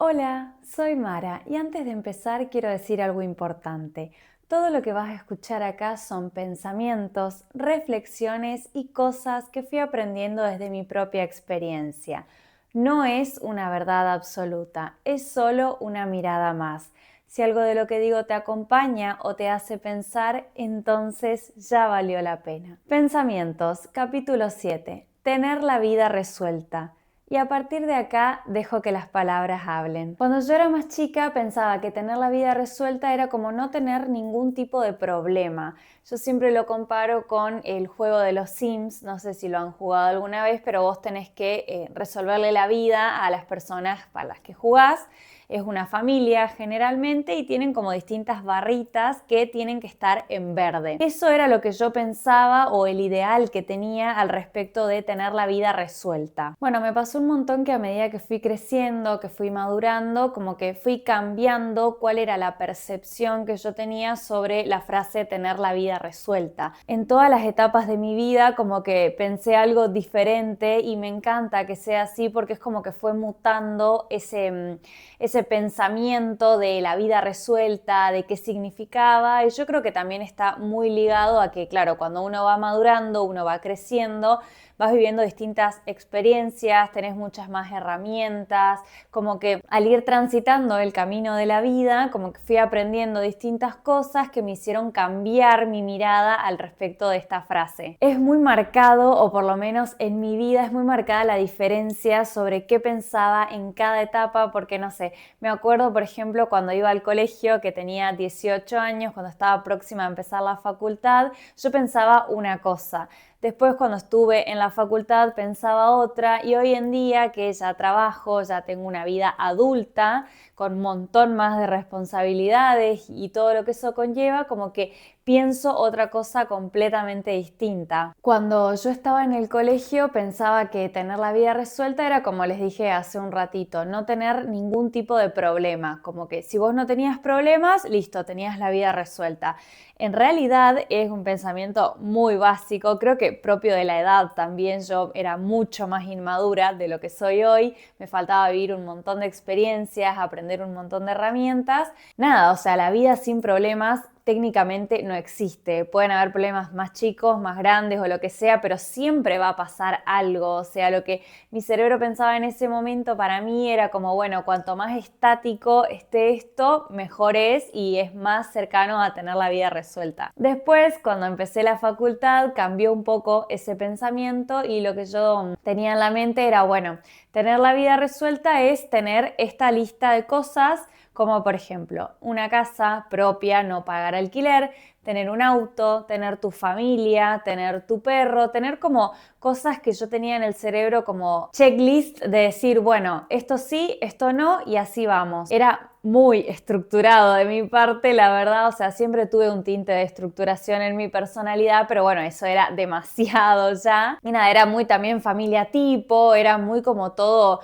Hola, soy Mara y antes de empezar quiero decir algo importante. Todo lo que vas a escuchar acá son pensamientos, reflexiones y cosas que fui aprendiendo desde mi propia experiencia. No es una verdad absoluta, es solo una mirada más. Si algo de lo que digo te acompaña o te hace pensar, entonces ya valió la pena. Pensamientos, capítulo 7. Tener la vida resuelta. Y a partir de acá dejo que las palabras hablen. Cuando yo era más chica pensaba que tener la vida resuelta era como no tener ningún tipo de problema. Yo siempre lo comparo con el juego de los Sims, no sé si lo han jugado alguna vez, pero vos tenés que resolverle la vida a las personas para las que jugás. Es una familia generalmente y tienen como distintas barritas que tienen que estar en verde. Eso era lo que yo pensaba o el ideal que tenía al respecto de tener la vida resuelta. Bueno, me pasó un montón que a medida que fui creciendo, que fui madurando, como que fui cambiando cuál era la percepción que yo tenía sobre la frase tener la vida resuelta. En todas las etapas de mi vida como que pensé algo diferente y me encanta que sea así porque es como que fue mutando ese pensamiento de la vida resuelta, de qué significaba, y yo creo que también está muy ligado a que, claro, cuando uno va madurando, uno va creciendo, vas viviendo distintas experiencias, tenés muchas más herramientas, como que al ir transitando el camino de la vida, como que fui aprendiendo distintas cosas que me hicieron cambiar mi mirada al respecto de esta frase. Es muy marcado, o por lo menos en mi vida es muy marcada la diferencia sobre qué pensaba en cada etapa, porque no sé, me acuerdo por ejemplo cuando iba al colegio que tenía 18 años, cuando estaba próxima a empezar la facultad, yo pensaba una cosa. Después cuando estuve en la facultad pensaba otra y hoy en día que ya trabajo, ya tengo una vida adulta con un montón más de responsabilidades y todo lo que eso conlleva, como que pienso otra cosa completamente distinta. Cuando yo estaba en el colegio pensaba que tener la vida resuelta era, como les dije hace un ratito, no tener ningún tipo de problema, como que si vos no tenías problemas, listo, tenías la vida resuelta. En realidad es un pensamiento muy básico, creo que propio de la edad también. Yo era mucho más inmadura de lo que soy hoy, me faltaba vivir un montón de experiencias, aprender un montón de herramientas. Nada, o sea, la vida sin problemas técnicamente no existe. Pueden haber problemas más chicos, más grandes o lo que sea, pero siempre va a pasar algo. O sea, lo que mi cerebro pensaba en ese momento para mí era como, bueno, cuanto más estático esté esto, mejor es y es más cercano a tener la vida resuelta. Después, cuando empecé la facultad, cambió un poco ese pensamiento y lo que yo tenía en la mente era, bueno, tener la vida resuelta es tener esta lista de cosas como por ejemplo una casa propia, no pagar alquiler, tener un auto, tener tu familia, tener tu perro, tener como cosas que yo tenía en el cerebro como checklist de decir, bueno, esto sí, esto no y así vamos. Era muy estructurado de mi parte, la verdad, o sea, siempre tuve un tinte de estructuración en mi personalidad, pero bueno, eso era demasiado ya. Y nada, era muy también familia tipo, era muy como todo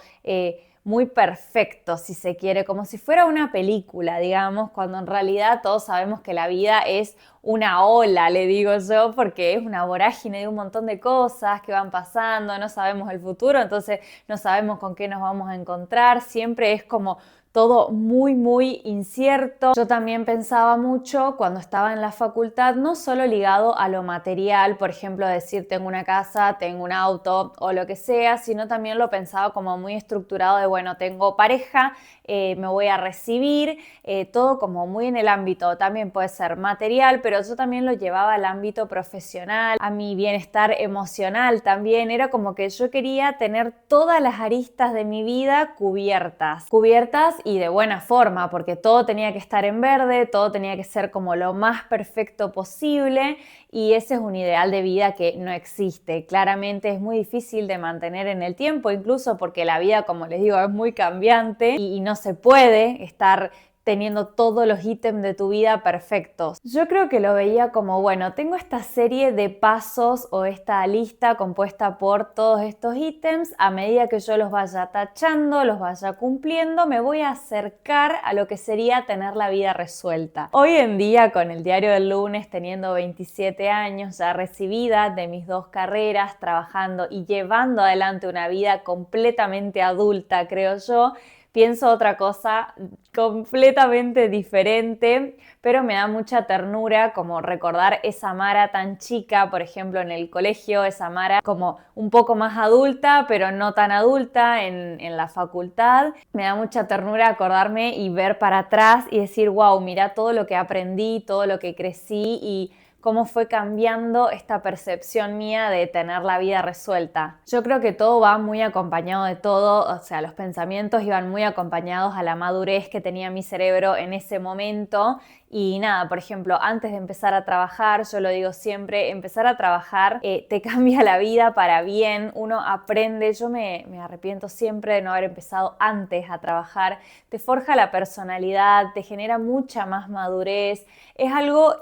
muy perfecto, si se quiere, como si fuera una película, digamos, cuando en realidad todos sabemos que la vida es una ola, le digo yo, porque es una vorágine de un montón de cosas que van pasando, no sabemos el futuro, entonces no sabemos con qué nos vamos a encontrar, siempre es como todo muy, muy incierto. Yo también pensaba mucho cuando estaba en la facultad, no solo ligado a lo material, por ejemplo, decir tengo una casa, tengo un auto o lo que sea, sino también lo pensaba como muy estructurado de, bueno, tengo pareja, me voy a recibir, todo como muy en el ámbito, también puede ser material, pero yo también lo llevaba al ámbito profesional, a mi bienestar emocional también, era como que yo quería tener todas las aristas de mi vida cubiertas y de buena forma, porque todo tenía que estar en verde, todo tenía que ser como lo más perfecto posible y ese es un ideal de vida que no existe. Claramente es muy difícil de mantener en el tiempo, incluso porque la vida, como les digo, es muy cambiante y no se puede estar teniendo todos los ítems de tu vida perfectos. Yo creo que lo veía como, bueno, tengo esta serie de pasos o esta lista compuesta por todos estos ítems, a medida que yo los vaya tachando, los vaya cumpliendo, me voy a acercar a lo que sería tener la vida resuelta. Hoy en día, con el diario del lunes, teniendo 27 años, ya recibida de mis dos carreras, trabajando y llevando adelante una vida completamente adulta, creo yo, pienso otra cosa completamente diferente, pero me da mucha ternura como recordar esa Mara tan chica, por ejemplo, en el colegio, esa Mara como un poco más adulta, pero no tan adulta en la facultad. Me da mucha ternura acordarme y ver para atrás y decir, wow, mira todo lo que aprendí, todo lo que crecí y cómo fue cambiando esta percepción mía de tener la vida resuelta. Yo creo que todo va muy acompañado de todo, o sea, los pensamientos iban muy acompañados a la madurez que tenía mi cerebro en ese momento. Y nada, por ejemplo, antes de empezar a trabajar, yo lo digo siempre, empezar a trabajar te cambia la vida para bien, uno aprende, yo me arrepiento siempre de no haber empezado antes a trabajar, te forja la personalidad, te genera mucha más madurez, es algo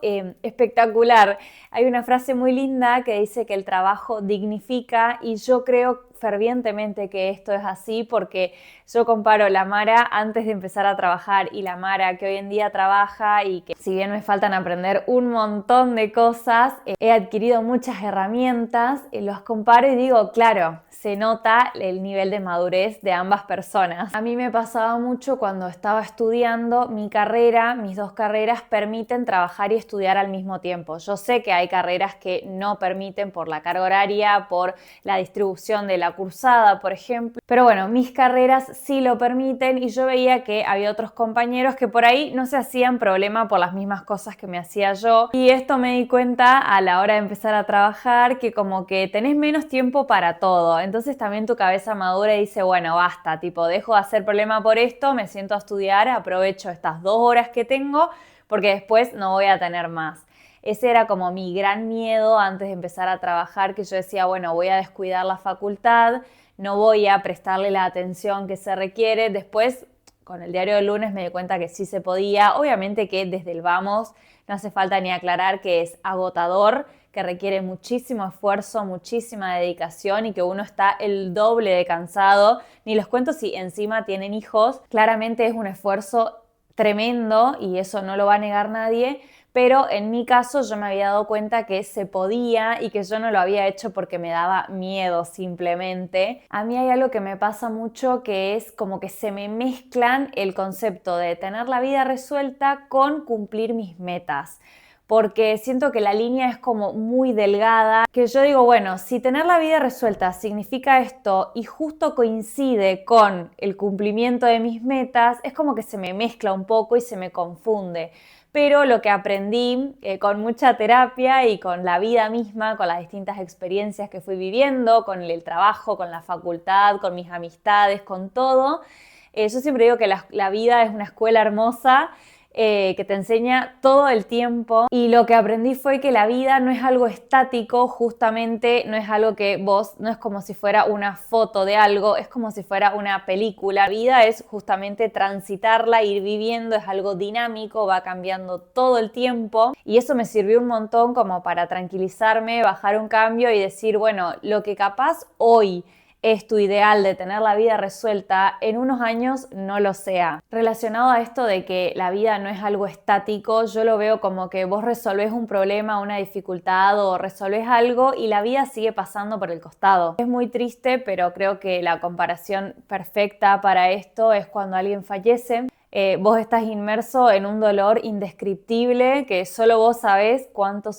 espectacular. Hay una frase muy linda que dice que el trabajo dignifica y yo creo fervientemente que esto es así porque yo comparo la Mara antes de empezar a trabajar y la Mara que hoy en día trabaja y que si bien me faltan aprender un montón de cosas, he adquirido muchas herramientas, los comparo y digo, claro, se nota el nivel de madurez de ambas personas. A mí me pasaba mucho cuando estaba estudiando mi carrera, mis dos carreras permiten trabajar y estudiar al mismo tiempo. Yo sé que hay carreras que no permiten por la carga horaria, por la distribución de la cursada, por ejemplo. Pero bueno, mis carreras sí lo permiten y yo veía que había otros compañeros que por ahí no se hacían problema por las mismas cosas que me hacía yo. Y esto me di cuenta a la hora de empezar a trabajar que como que tenés menos tiempo para todo. Entonces también tu cabeza madura y dice, bueno, basta, tipo, dejo de hacer problema por esto, me siento a estudiar, aprovecho estas 2 horas que tengo porque después no voy a tener más. Ese era como mi gran miedo antes de empezar a trabajar, que yo decía, bueno, voy a descuidar la facultad, no voy a prestarle la atención que se requiere. Después, con el diario del lunes me di cuenta que sí se podía. Obviamente que desde el vamos no hace falta ni aclarar que es agotador, que requiere muchísimo esfuerzo, muchísima dedicación y que uno está el doble de cansado. Ni les cuento si encima tienen hijos. Claramente es un esfuerzo tremendo y eso no lo va a negar nadie, pero en mi caso yo me había dado cuenta que se podía y que yo no lo había hecho porque me daba miedo simplemente. A mí hay algo que me pasa mucho que es como que se me mezclan el concepto de tener la vida resuelta con cumplir mis metas. Porque siento que la línea es como muy delgada, que yo digo, bueno, si tener la vida resuelta significa esto y justo coincide con el cumplimiento de mis metas, es como que se me mezcla un poco y se me confunde. Pero lo que aprendí con mucha terapia y con la vida misma, con las distintas experiencias que fui viviendo, con el trabajo, con la facultad, con mis amistades, con todo, yo siempre digo que la vida es una escuela hermosa que te enseña todo el tiempo y lo que aprendí fue que la vida no es algo estático, justamente no es algo que vos, no es como si fuera una foto de algo, es como si fuera una película. La vida es justamente transitarla, ir viviendo, es algo dinámico, va cambiando todo el tiempo y eso me sirvió un montón como para tranquilizarme, bajar un cambio y decir, bueno, lo que capaz hoy es tu ideal de tener la vida resuelta, en unos años no lo sea. Relacionado a esto de que la vida no es algo estático, yo lo veo como que vos resolvés un problema, una dificultad o resolvés algo y la vida sigue pasando por el costado. Es muy triste, pero creo que la comparación perfecta para esto es cuando alguien fallece. Vos estás inmerso en un dolor indescriptible que solo vos sabés cuánto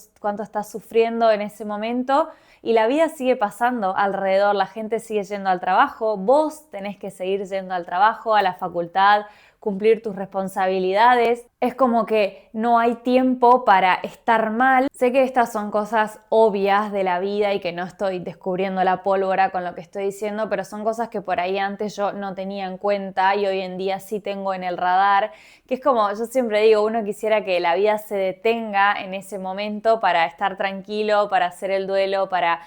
estás sufriendo en ese momento y la vida sigue pasando alrededor, la gente sigue yendo al trabajo, vos tenés que seguir yendo al trabajo, a la facultad, cumplir tus responsabilidades. Es como que no hay tiempo para estar mal. Sé que estas son cosas obvias de la vida y que no estoy descubriendo la pólvora con lo que estoy diciendo, pero son cosas que por ahí antes yo no tenía en cuenta y hoy en día sí tengo en el radar, que es como yo siempre digo, uno quisiera que la vida se detenga en ese momento para estar tranquilo, para hacer el duelo, para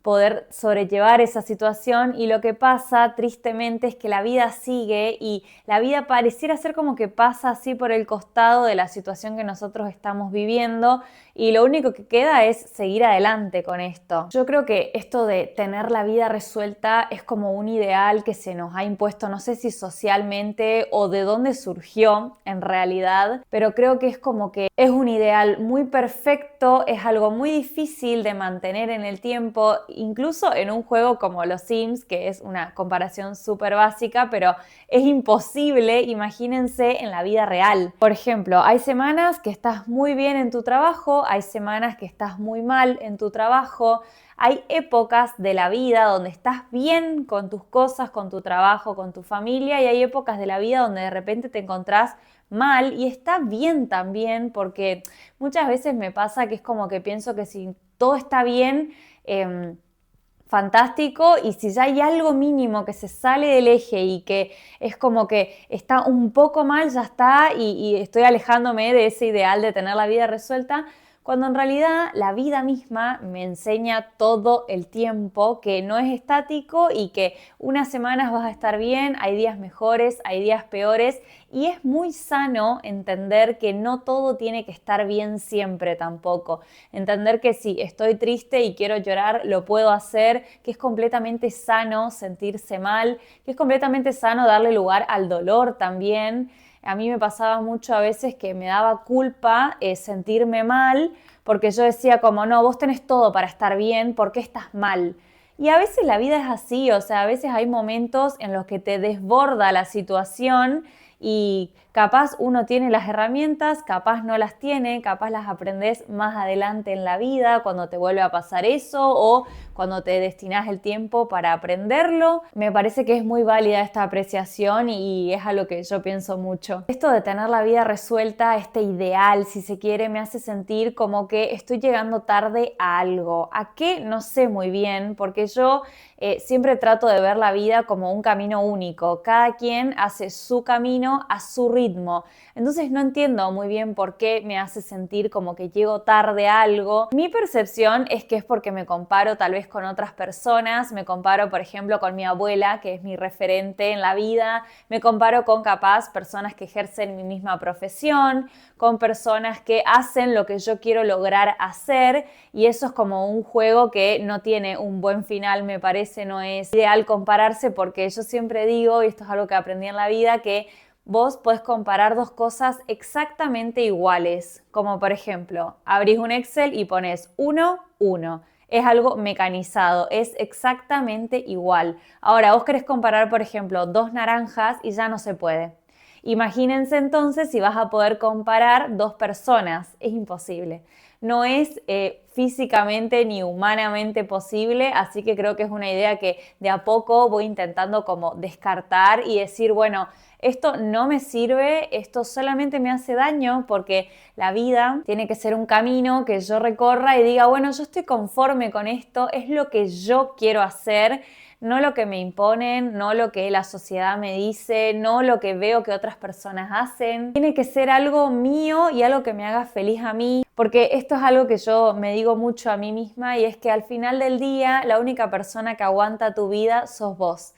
poder sobrellevar esa situación y lo que pasa tristemente es que la vida sigue y la vida pareciera ser como que pasa así por el costado de la situación que nosotros estamos viviendo y lo único que queda es seguir adelante con esto. Yo creo que esto de tener la vida resuelta es como un ideal que se nos ha impuesto, no sé si socialmente o de dónde surgió en realidad, pero creo que es como que es un ideal muy perfecto, es algo muy difícil de mantener en el tiempo. incluso en un juego como los Sims, que es una comparación súper básica, pero es imposible, imagínense, en la vida real. Por ejemplo, hay semanas que estás muy bien en tu trabajo, hay semanas que estás muy mal en tu trabajo, hay épocas de la vida donde estás bien con tus cosas, con tu trabajo, con tu familia, y hay épocas de la vida donde de repente te encontrás mal y está bien también, porque muchas veces me pasa que es como que pienso que si todo está bien, fantástico, y si ya hay algo mínimo que se sale del eje y que es como que está un poco mal, ya está, y estoy alejándome de ese ideal de tener la vida resuelta, cuando en realidad la vida misma me enseña todo el tiempo que no es estático y que unas semanas vas a estar bien, hay días mejores, hay días peores, y es muy sano entender que no todo tiene que estar bien siempre tampoco. Entender que si estoy triste y quiero llorar, lo puedo hacer, que es completamente sano sentirse mal, que es completamente sano darle lugar al dolor también. A mí me pasaba mucho a veces que me daba culpa sentirme mal, porque yo decía como, no, vos tenés todo para estar bien, ¿por qué estás mal? Y a veces la vida es así, o sea, a veces hay momentos en los que te desborda la situación y capaz uno tiene las herramientas, capaz no las tiene, capaz las aprendes más adelante en la vida cuando te vuelve a pasar eso o cuando te destinas el tiempo para aprenderlo. Me parece que es muy válida esta apreciación y es a lo que yo pienso mucho. Esto de tener la vida resuelta, este ideal, si se quiere, me hace sentir como que estoy llegando tarde a algo. ¿A qué? No sé muy bien, porque yo siempre trato de ver la vida como un camino único. Cada quien hace su camino a su ritmo. Entonces no entiendo muy bien por qué me hace sentir como que llego tarde a algo. Mi percepción es que es porque me comparo tal vez con otras personas. Me comparo, por ejemplo, con mi abuela, que es mi referente en la vida. Me comparo con capaz personas que ejercen mi misma profesión, con personas que hacen lo que yo quiero lograr hacer, y eso es como un juego que no tiene un buen final, me parece, no es ideal compararse, porque yo siempre digo, y esto es algo que aprendí en la vida, que vos podés comparar dos cosas exactamente iguales, como por ejemplo, abrís un Excel y pones 1, 1. Es algo mecanizado, es exactamente igual. Ahora, vos querés comparar, por ejemplo, dos naranjas y ya no se puede. Imagínense entonces si vas a poder comparar dos personas. Es imposible. No es físicamente ni humanamente posible, así que creo que es una idea que de a poco voy intentando como descartar y decir, bueno, esto no me sirve, esto solamente me hace daño, porque la vida tiene que ser un camino que yo recorra y diga, bueno, yo estoy conforme con esto, es lo que yo quiero hacer, no lo que me imponen, no lo que la sociedad me dice, no lo que veo que otras personas hacen. Tiene que ser algo mío y algo que me haga feliz a mí, porque esto es algo que yo me digo mucho a mí misma, y es que al final del día la única persona que aguanta tu vida sos vos.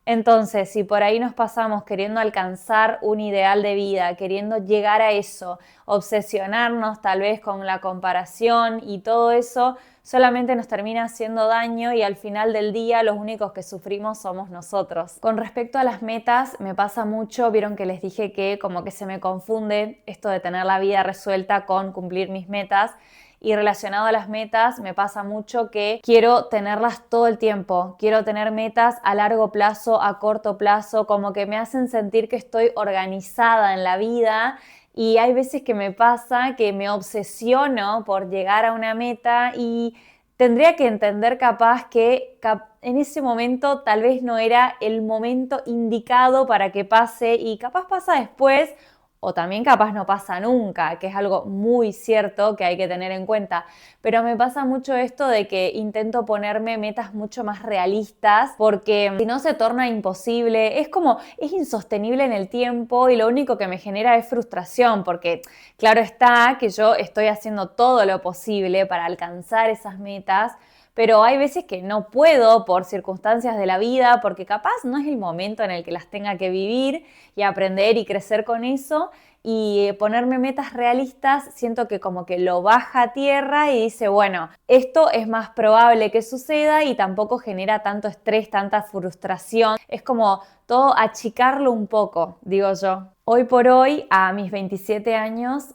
Entonces, si por ahí nos pasamos queriendo alcanzar un ideal de vida, queriendo llegar a eso, obsesionarnos tal vez con la comparación y todo eso, solamente nos termina haciendo daño, y al final del día los únicos que sufrimos somos nosotros. Con respecto a las metas, me pasa mucho, vieron que les dije que como que se me confunde esto de tener la vida resuelta con cumplir mis metas. Y relacionado a las metas, me pasa mucho que quiero tenerlas todo el tiempo, quiero tener metas a largo plazo, a corto plazo, como que me hacen sentir que estoy organizada en la vida, y hay veces que me pasa que me obsesiono por llegar a una meta y tendría que entender capaz que en ese momento tal vez no era el momento indicado para que pase, y capaz pasa después, o también capaz no pasa nunca, que es algo muy cierto que hay que tener en cuenta. Pero me pasa mucho esto de que intento ponerme metas mucho más realistas, porque si no se torna imposible, es como, es insostenible en el tiempo, y lo único que me genera es frustración, porque claro está que yo estoy haciendo todo lo posible para alcanzar esas metas, pero hay veces que no puedo por circunstancias de la vida, porque capaz no es el momento en el que las tenga que vivir y aprender y crecer con eso, y ponerme metas realistas siento que como que lo baja a tierra y dice, bueno, esto es más probable que suceda y tampoco genera tanto estrés, tanta frustración. Es como todo achicarlo un poco, digo yo. Hoy por hoy, a mis 27 años,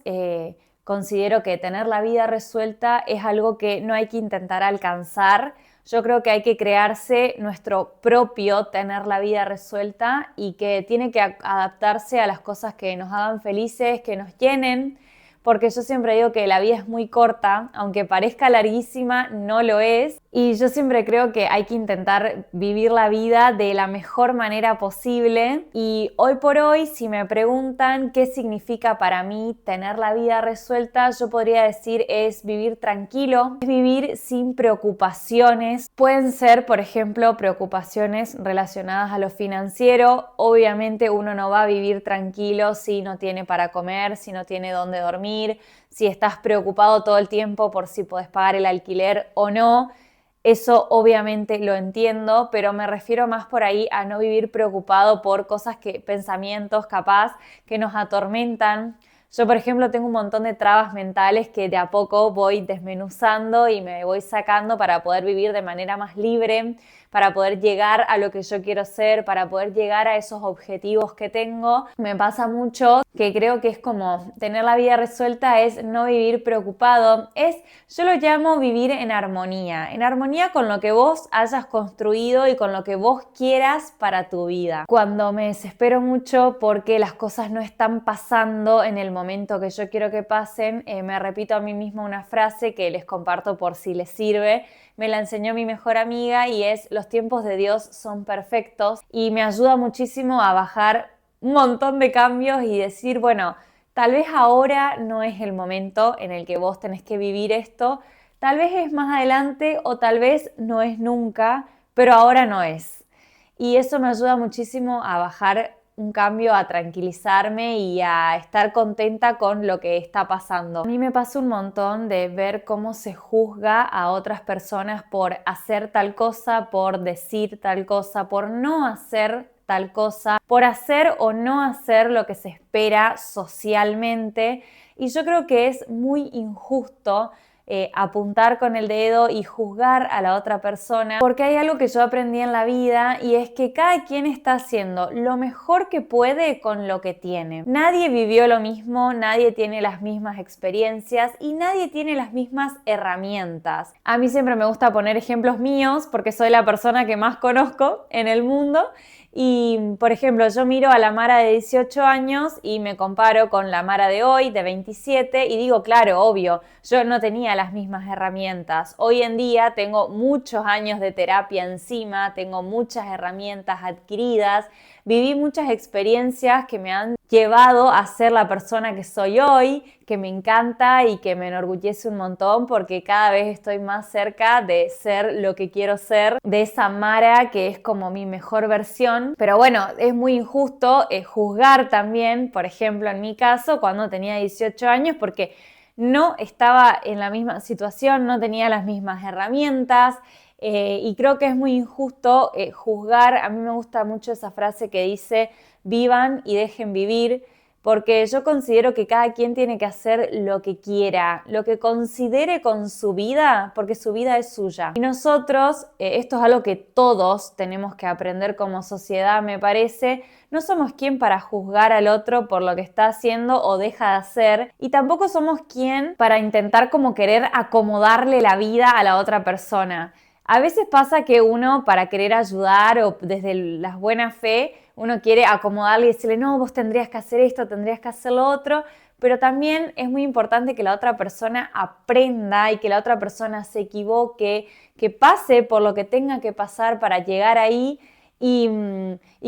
considero que tener la vida resuelta es algo que no hay que intentar alcanzar, Yo creo que hay que crearse nuestro propio tener la vida resuelta y que tiene que adaptarse a las cosas que nos hagan felices, que nos llenen, porque yo siempre digo que la vida es muy corta, aunque parezca larguísima, no lo es. Y yo siempre creo que hay que intentar vivir la vida de la mejor manera posible. Y hoy por hoy, si me preguntan qué significa para mí tener la vida resuelta, yo podría decir es vivir tranquilo, es vivir sin preocupaciones. Pueden ser, por ejemplo, preocupaciones relacionadas a lo financiero. Obviamente uno no va a vivir tranquilo si no tiene para comer, si no tiene dónde dormir, si estás preocupado todo el tiempo por si podés pagar el alquiler o no. Eso obviamente lo entiendo, pero me refiero más por ahí a no vivir preocupado por cosas pensamientos capaz que nos atormentan. Yo, por ejemplo, tengo un montón de trabas mentales que de a poco voy desmenuzando y me voy sacando para poder vivir de manera más libre, para poder llegar a lo que yo quiero ser, para poder llegar a esos objetivos que tengo. Me pasa mucho que creo que es como tener la vida resuelta es no vivir preocupado, yo lo llamo vivir en armonía con lo que vos hayas construido y con lo que vos quieras para tu vida. Cuando me desespero mucho porque las cosas no están pasando en el momento que yo quiero que pasen, me repito a mí misma una frase que les comparto por si les sirve. Me la enseñó mi mejor amiga y es: los tiempos de Dios son perfectos, y me ayuda muchísimo a bajar un montón de cambios y decir, bueno, tal vez ahora no es el momento en el que vos tenés que vivir esto, tal vez es más adelante o tal vez no es nunca, pero ahora no es. Y eso me ayuda muchísimo a bajar un cambio, a tranquilizarme y a estar contenta con lo que está pasando. A mí me pasa un montón de ver cómo se juzga a otras personas por hacer tal cosa, por decir tal cosa, por no hacer tal cosa, por hacer o no hacer lo que se espera socialmente. Y yo creo que es muy injusto apuntar con el dedo y juzgar a la otra persona, porque hay algo que yo aprendí en la vida y es que cada quien está haciendo lo mejor que puede con lo que tiene. Nadie vivió lo mismo, nadie tiene las mismas experiencias y nadie tiene las mismas herramientas. A mí siempre me gusta poner ejemplos míos porque soy la persona que más conozco en el mundo. Y, por ejemplo, yo miro a la Mara de 18 años y me comparo con la Mara de hoy, de 27, y digo, claro, obvio, yo no tenía las mismas herramientas. Hoy en día tengo muchos años de terapia encima, tengo muchas herramientas adquiridas, viví muchas experiencias que me han llevado a ser la persona que soy hoy, que me encanta y que me enorgullece un montón porque cada vez estoy más cerca de ser lo que quiero ser, de esa Mara que es como mi mejor versión. Pero bueno, es muy injusto juzgar también, por ejemplo, en mi caso, cuando tenía 18 años, porque no estaba en la misma situación, no tenía las mismas herramientas. Y creo que es muy injusto juzgar. A mí me gusta mucho esa frase que dice: vivan y dejen vivir, porque yo considero que cada quien tiene que hacer lo que quiera, lo que considere con su vida, porque su vida es suya. Y nosotros, esto es algo que todos tenemos que aprender como sociedad, me parece, no somos quien para juzgar al otro por lo que está haciendo o deja de hacer, y tampoco somos quien para intentar como querer acomodarle la vida a la otra persona. A veces pasa que uno, para querer ayudar o desde la buena fe, uno quiere acomodarle y decirle: no, vos tendrías que hacer esto, tendrías que hacer lo otro, pero también es muy importante que la otra persona aprenda y que la otra persona se equivoque, que pase por lo que tenga que pasar para llegar ahí, y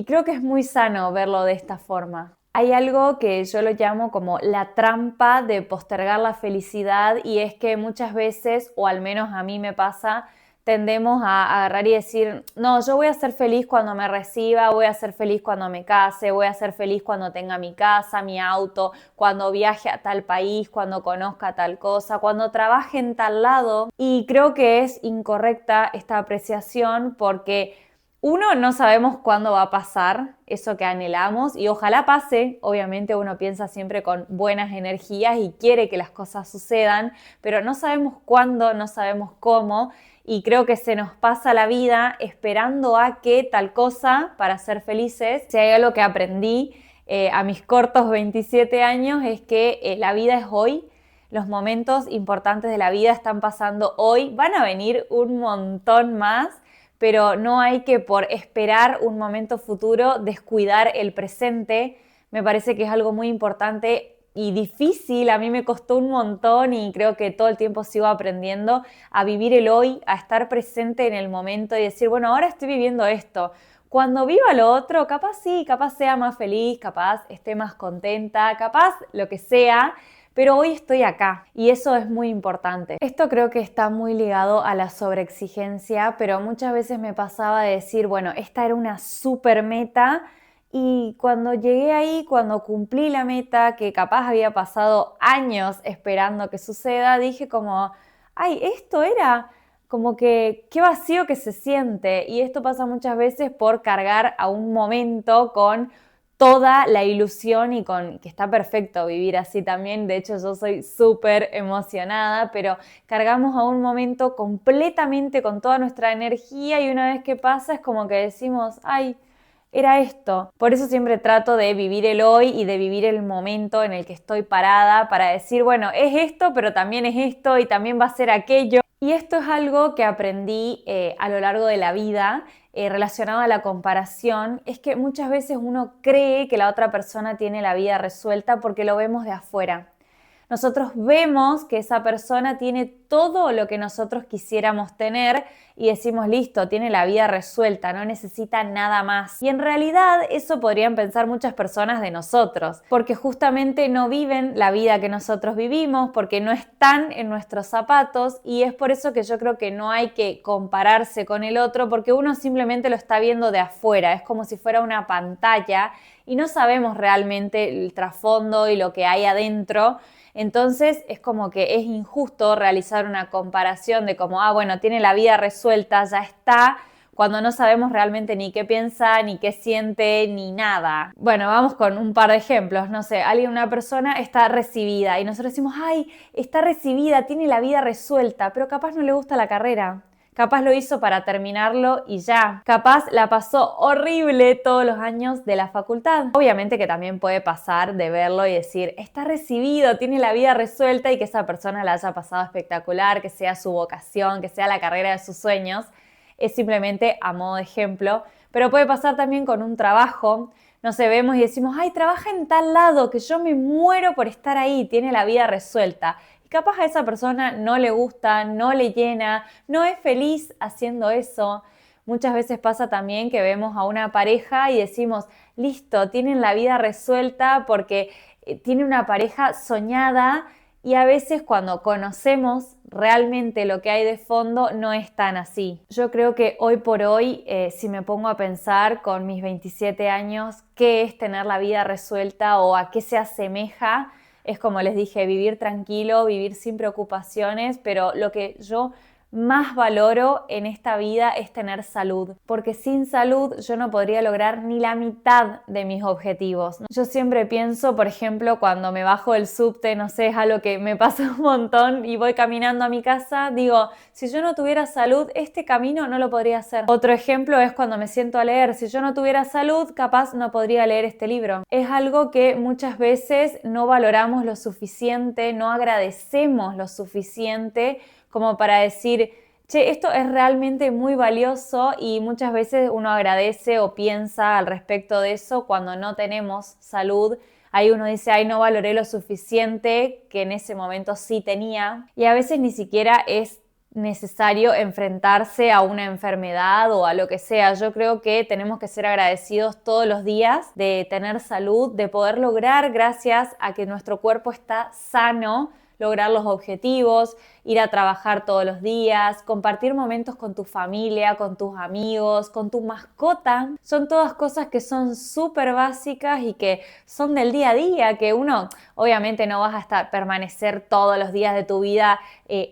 creo que es muy sano verlo de esta forma. Hay algo que yo lo llamo como la trampa de postergar la felicidad, y es que muchas veces, o al menos a mí me pasa, tendemos a agarrar y decir: no, yo voy a ser feliz cuando me reciba, voy a ser feliz cuando me case, voy a ser feliz cuando tenga mi casa, mi auto, cuando viaje a tal país, cuando conozca tal cosa, cuando trabaje en tal lado. Y creo que es incorrecta esta apreciación porque uno, no sabemos cuándo va a pasar eso que anhelamos, y ojalá pase. Obviamente uno piensa siempre con buenas energías y quiere que las cosas sucedan, pero no sabemos cuándo, no sabemos cómo, y creo que se nos pasa la vida esperando a que tal cosa para ser felices. Si hay algo que aprendí a mis cortos 27 años es que la vida es hoy. los momentos importantes de la vida están pasando hoy, van a venir un montón más, pero no hay que por esperar un momento futuro descuidar el presente. Me parece que es algo muy importante y difícil, a mí me costó un montón y creo que todo el tiempo sigo aprendiendo a vivir el hoy, a estar presente en el momento y decir, bueno, ahora estoy viviendo esto. Cuando viva lo otro, capaz sí, capaz sea más feliz, capaz esté más contenta, capaz lo que sea, pero hoy estoy acá y eso es muy importante. Esto creo que está muy ligado a la sobreexigencia, pero muchas veces me pasaba de decir, bueno, esta era una super meta y cuando llegué ahí, cuando cumplí la meta, que capaz había pasado años esperando que suceda, dije como, ay, esto era como que qué vacío que se siente. Y esto pasa muchas veces por cargar a un momento con toda la ilusión y con que está perfecto vivir así también. De hecho, yo soy súper emocionada, pero cargamos a un momento completamente con toda nuestra energía y una vez que pasa es como que decimos, ay, era esto. Por eso siempre trato de vivir el hoy y de vivir el momento en el que estoy parada para decir, bueno, es esto, pero también es esto y también va a ser aquello. Y esto es algo que aprendí a lo largo de la vida relacionado a la comparación, es que muchas veces uno cree que la otra persona tiene la vida resuelta porque lo vemos de afuera. Nosotros vemos que esa persona tiene todo lo que nosotros quisiéramos tener y decimos, listo, tiene la vida resuelta, no necesita nada más. Y en realidad eso podrían pensar muchas personas de nosotros, porque justamente no viven la vida que nosotros vivimos, porque no están en nuestros zapatos y es por eso que yo creo que no hay que compararse con el otro, porque uno simplemente lo está viendo de afuera, es como si fuera una pantalla y no sabemos realmente el trasfondo y lo que hay adentro. Entonces es como que es injusto realizar una comparación de como, bueno, tiene la vida resuelta, ya está, cuando no sabemos realmente ni qué piensa, ni qué siente, ni nada. Bueno, vamos con un par de ejemplos. No sé, una persona está recibida y nosotros decimos, ay, está recibida, tiene la vida resuelta, pero capaz no le gusta la carrera. Capaz lo hizo para terminarlo y ya. Capaz la pasó horrible todos los años de la facultad. Obviamente que también puede pasar de verlo y decir, está recibido, tiene la vida resuelta y que esa persona la haya pasado espectacular, que sea su vocación, que sea la carrera de sus sueños. Es simplemente a modo de ejemplo. Pero puede pasar también con un trabajo. No sé, vemos y decimos, ay, trabaja en tal lado, que yo me muero por estar ahí, tiene la vida resuelta. Y capaz a esa persona no le gusta, no le llena, no es feliz haciendo eso. Muchas veces pasa también que vemos a una pareja y decimos, listo, tienen la vida resuelta porque tiene una pareja soñada y a veces cuando conocemos realmente lo que hay de fondo no es tan así. Yo creo que hoy por hoy, si me pongo a pensar con mis 27 años, qué es tener la vida resuelta o a qué se asemeja, es como les dije, vivir tranquilo, vivir sin preocupaciones, pero lo que yo más valoro en esta vida es tener salud, porque sin salud yo no podría lograr ni la mitad de mis objetivos. Yo siempre pienso, por ejemplo, cuando me bajo del subte, no sé, es algo que me pasa un montón y voy caminando a mi casa, digo, si yo no tuviera salud, este camino no lo podría hacer. Otro ejemplo es cuando me siento a leer, si yo no tuviera salud, capaz no podría leer este libro. Es algo que muchas veces no valoramos lo suficiente, no agradecemos lo suficiente como para decir, che, esto es realmente muy valioso y muchas veces uno agradece o piensa al respecto de eso cuando no tenemos salud. Ahí uno dice, ay, no valoré lo suficiente que en ese momento sí tenía. Y a veces ni siquiera es necesario enfrentarse a una enfermedad o a lo que sea. Yo creo que tenemos que ser agradecidos todos los días de tener salud, de poder lograr, gracias a que nuestro cuerpo está sano, lograr los objetivos, ir a trabajar todos los días, compartir momentos con tu familia, con tus amigos, con tu mascota. Son todas cosas que son súper básicas y que son del día a día, que uno obviamente no vas a permanecer todos los días de tu vida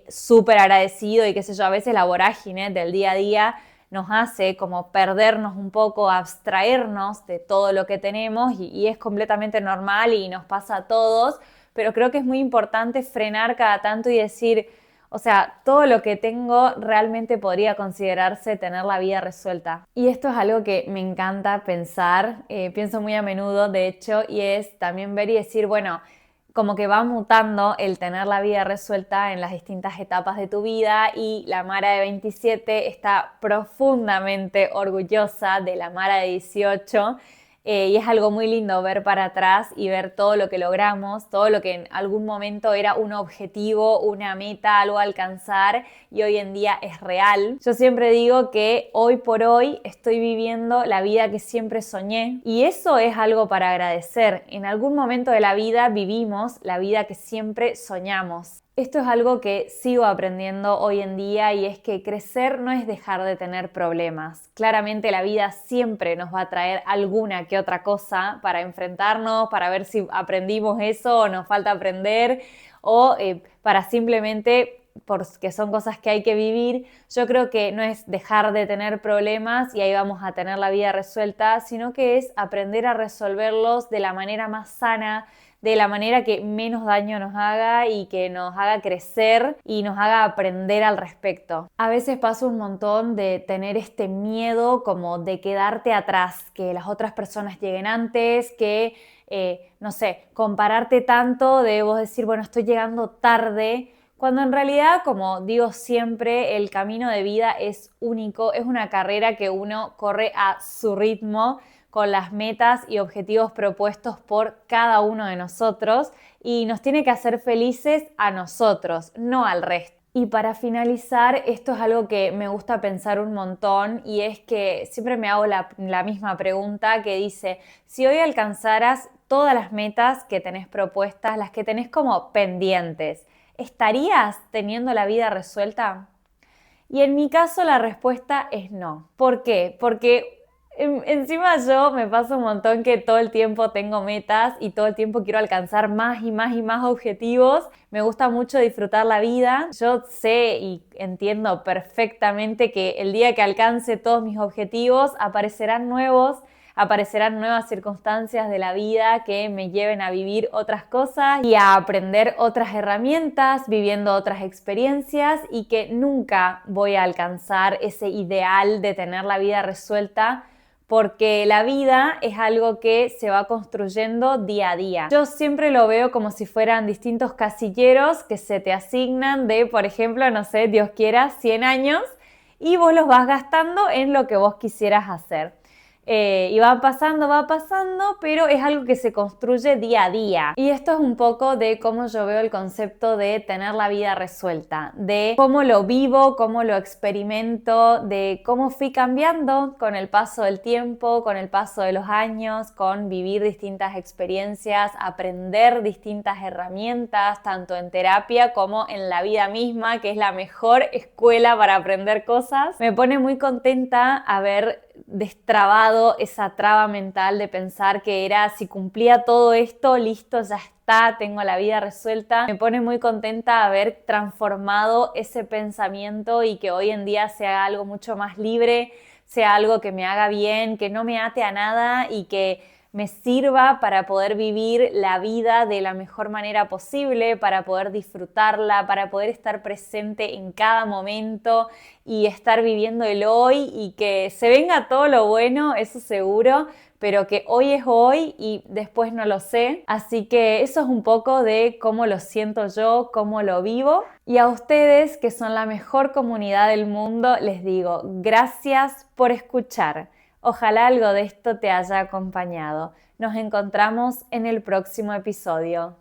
súper agradecido y qué sé yo, a veces la vorágine del día a día nos hace como perdernos un poco, abstraernos de todo lo que tenemos y es completamente normal y nos pasa a todos. Pero creo que es muy importante frenar cada tanto y decir, o sea, todo lo que tengo realmente podría considerarse tener la vida resuelta. Y esto es algo que me encanta pensar, pienso muy a menudo de hecho, y es también ver y decir, bueno, como que va mutando el tener la vida resuelta en las distintas etapas de tu vida y la Mara de 27 está profundamente orgullosa de la Mara de 18. Y es algo muy lindo ver para atrás y ver todo lo que logramos, todo lo que en algún momento era un objetivo, una meta, algo a alcanzar y hoy en día es real. Yo siempre digo que hoy por hoy estoy viviendo la vida que siempre soñé y eso es algo para agradecer. En algún momento de la vida vivimos la vida que siempre soñamos. Esto es algo que sigo aprendiendo hoy en día y es que crecer no es dejar de tener problemas. Claramente la vida siempre nos va a traer alguna que otra cosa para enfrentarnos, para ver si aprendimos eso o nos falta aprender o para simplemente porque son cosas que hay que vivir. Yo creo que no es dejar de tener problemas y ahí vamos a tener la vida resuelta, sino que es aprender a resolverlos de la manera más sana, de la manera que menos daño nos haga y que nos haga crecer y nos haga aprender al respecto. A veces pasa un montón de tener este miedo como de quedarte atrás, que las otras personas lleguen antes, que, no sé, compararte tanto de vos decir, bueno, estoy llegando tarde, cuando en realidad, como digo siempre, el camino de vida es único, es una carrera que uno corre a su ritmo, con las metas y objetivos propuestos por cada uno de nosotros y nos tiene que hacer felices a nosotros, no al resto. Y para finalizar, esto es algo que me gusta pensar un montón y es que siempre me hago la misma pregunta que dice, si hoy alcanzaras todas las metas que tenés propuestas, las que tenés como pendientes, ¿estarías teniendo la vida resuelta? Y en mi caso la respuesta es no. ¿Por qué? Porque encima yo me pasa un montón que todo el tiempo tengo metas y todo el tiempo quiero alcanzar más y más y más objetivos. Me gusta mucho disfrutar la vida. Yo sé y entiendo perfectamente que el día que alcance todos mis objetivos aparecerán nuevas circunstancias de la vida que me lleven a vivir otras cosas y a aprender otras herramientas, viviendo otras experiencias y que nunca voy a alcanzar ese ideal de tener la vida resuelta porque la vida es algo que se va construyendo día a día. Yo siempre lo veo como si fueran distintos casilleros que se te asignan de, por ejemplo, no sé, Dios quiera, 100 años y vos los vas gastando en lo que vos quisieras hacer. Y va pasando, pero es algo que se construye día a día. Y esto es un poco de cómo yo veo el concepto de tener la vida resuelta, de cómo lo vivo, cómo lo experimento, de cómo fui cambiando con el paso del tiempo, con el paso de los años, con vivir distintas experiencias, aprender distintas herramientas, tanto en terapia como en la vida misma, que es la mejor escuela para aprender cosas. Me pone muy contenta haber destrabado esa traba mental de pensar que era si cumplía todo esto, listo, ya está, tengo la vida resuelta. Me pone muy contenta haber transformado ese pensamiento y que hoy en día sea algo mucho más libre, sea algo que me haga bien, que no me ate a nada y que me sirva para poder vivir la vida de la mejor manera posible, para poder disfrutarla, para poder estar presente en cada momento y estar viviendo el hoy y que se venga todo lo bueno, eso seguro, pero que hoy es hoy y después no lo sé. Así que eso es un poco de cómo lo siento yo, cómo lo vivo. Y a ustedes, que son la mejor comunidad del mundo, les digo gracias por escuchar. Ojalá algo de esto te haya acompañado. Nos encontramos en el próximo episodio.